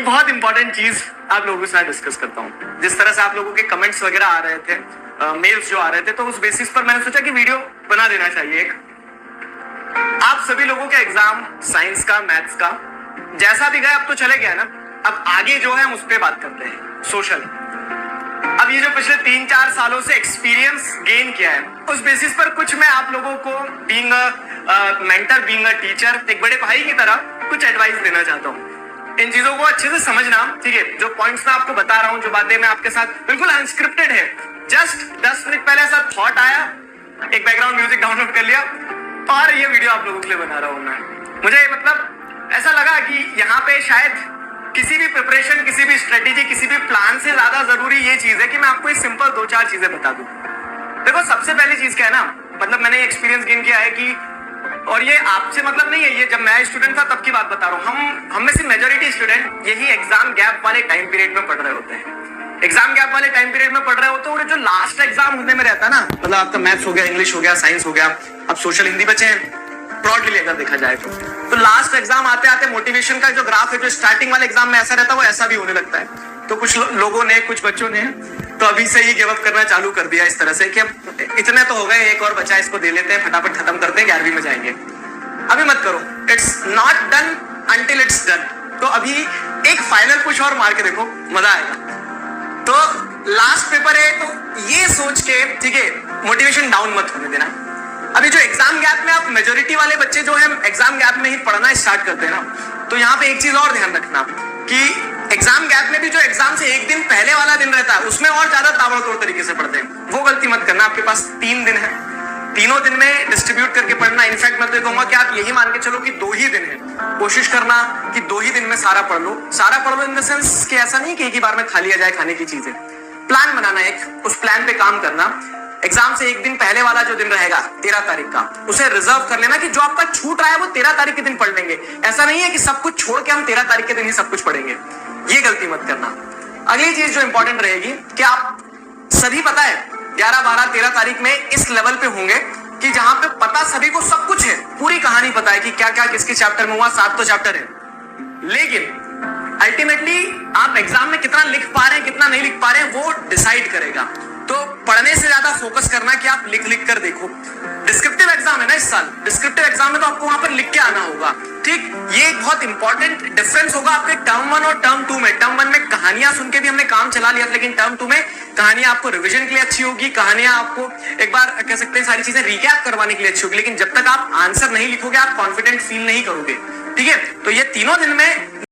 एक बहुत इंपॉर्टेंट चीज आप लोगों के साथ डिस्कस करता हूँ। जिस तरह से आप लोगों के कमेंट्स वगैरह आ रहे थे, मेल्स जो आ रहे थे, तो उस बेसिस पर मैंने सोचा कि वीडियो बना देना चाहिए एक। आप सभी लोगों का एग्जाम साइंस का, मैथ्स का जैसा भी गया अब तो चले गया ना। अब आगे जो है हम उस पर बात करते हैं, सोशल। अब ये जो पिछले 3-4 सालों से एक्सपीरियंस गेन किया है, उस बेसिस पर कुछ मैं आप लोगों को बीइंग मेंटर, बीइंग टीचर, एक बड़े भाई की तरह कुछ एडवाइस देना चाहता हूँ। इन चीजों को अच्छे से समझना, ठीक है। जो पॉइंट्स मैं आपको बता रहा हूँ, जो बातें मैं आपके साथ बिल्कुल अनस्क्रिप्टेड है, जस्ट 10 मिनट पहले ऐसा थॉट आया, एक बैकग्राउंड म्यूजिक डाउनलोड कर लिया और ये वीडियो आप लोगों के लिए बना रहा हूँ मैं। मुझे मतलब ऐसा लगा कि यहाँ पे शायद किसी भी प्रिपरेशन, किसी भी स्ट्रेटेजी, किसी भी प्लान से ज्यादा जरूरी ये चीज है कि मैं आपको सिंपल 2-4 चीजें बता दूं। देखो, सबसे पहली चीज क्या है ना, मतलब मैंने एक्सपीरियंस गेन किया है कि, और ये आपसे मतलब नहीं है, ये जब मैं स्टूडेंट था तब की बात बता रहा हूँ। हम में से मेजोरिटी स्टूडेंट यही एग्जाम गैप वाले टाइम पीरियड में पढ़ रहे होते हैं। एग्जाम गैप वाले टाइम पीरियड में पढ़ रहे होते हैं और जो लास्ट एग्जाम होने में रहता है ना, मतलब आपका मैथ्स हो गया, इंग्लिश हो गया, साइंस हो गया, अब सोशल, हिंदी बचे हैं ब्रॉडली लेकर देखा जाए तो लास्ट एग्जाम आते आते मोटिवेशन का जो ग्राफ है, जो स्टार्टिंग वाले एग्जाम में ऐसा रहता है, वो ऐसा भी होने लगता है। तो कुछ लोगों ने, कुछ बच्चों ने तो अभी से ही गिव अप करना चालू कर दिया इस तरह से कि अब इतने तो हो गए, एक और बचा, इसको दे लेते हैं, फटाफट खत्म करते हैं, 11वीं में जाएंगे। अभी मत करो, it's not done until it's done. तो अभी एक फाइनल पुश और मार के देखो, मजा आएगा। तो लास्ट पेपर है, तो ये सोच के, ठीक है, मोटिवेशन डाउन मत होने देना। अभी जो एग्जाम गैप में आप मेजोरिटी वाले बच्चे जो है एग्जाम गैप में ही पढ़ना स्टार्ट करते हैं ना, तो यहाँ पे एक चीज और ध्यान रखना कि एग्जाम गैप में भी जो एग्जाम से एक दिन पहले वाला दिन रहता है, उसमें और ज्यादा ताबड़तोड़ तरीके से पढ़ते हैं। वो गलती मत करना। आपके पास 3 दिन है, तीनों दिन में डिस्ट्रीब्यूट करके पढ़ना। इनफैक्ट मैं तो कहूंगा कि आप यही मान के चलो कि 2 ही दिन है, कोशिश करना कि 2 ही दिन में सारा पढ़ लो। सारा पढ़ लो इन द सेंस कि ऐसा नहीं कि एक ही बार में खा लिया जाए खाने की चीजें। प्लान बनाना, एक उस प्लान पे काम करना। एग्जाम से एक दिन पहले वाला जो दिन रहेगा 13 तारीख का, उसे रिजर्व कर लेना कि जो आपका छूट रहा है वो 13 तारीख के दिन पढ़ लेंगे। ऐसा नहीं है कि सब कुछ छोड़ के हम 13 तारीख के दिन ही सब कुछ पढ़ेंगे, ये गलती मत करना। अगली चीज जो इंपॉर्टेंट रहेगी कि आप सभी, पता है 11, 12, 13 तारीख में इस लेवल पे होंगे कि जहां पे पता सभी को सब कुछ है, पूरी कहानी पता है कि क्या क्या किसके चैप्टर में हुआ। 7 तो चैप्टर है, लेकिन अल्टीमेटली आप एग्जाम में कितना लिख पा रहे हैं, कितना नहीं लिख पा रहे हैं, वो डिसाइड करेगा। तो पढ़ने से ज्यादा फोकस करना कि आप लिख लिख कर देखो। डिस्क्रिप्टिव एग्जाम है ना इस साल, डिस्क्रिप्टिव एग्जाम में तो आपको वहां पर लिख के आना होगा, ठीक। ये एक बहुत इंपॉर्टेंट डिफरेंस होगा आपके टर्म 1 और टर्म 2 में। टर्म 1 में कहानियां सुन के भी हमने काम चला लिया, लेकिन टर्म 2 में कहानियां आपको रिवीजन के लिए अच्छी होगी, कहानियां आपको एक बार कह सकते हैं सारी चीजें रिकैप करवाने के लिए अच्छी होगी। लेकिन जब तक आप आंसर नहीं लिखोगे, आप कॉन्फिडेंट फील नहीं करोगे, ठीक है। तो ये तीनों दिन में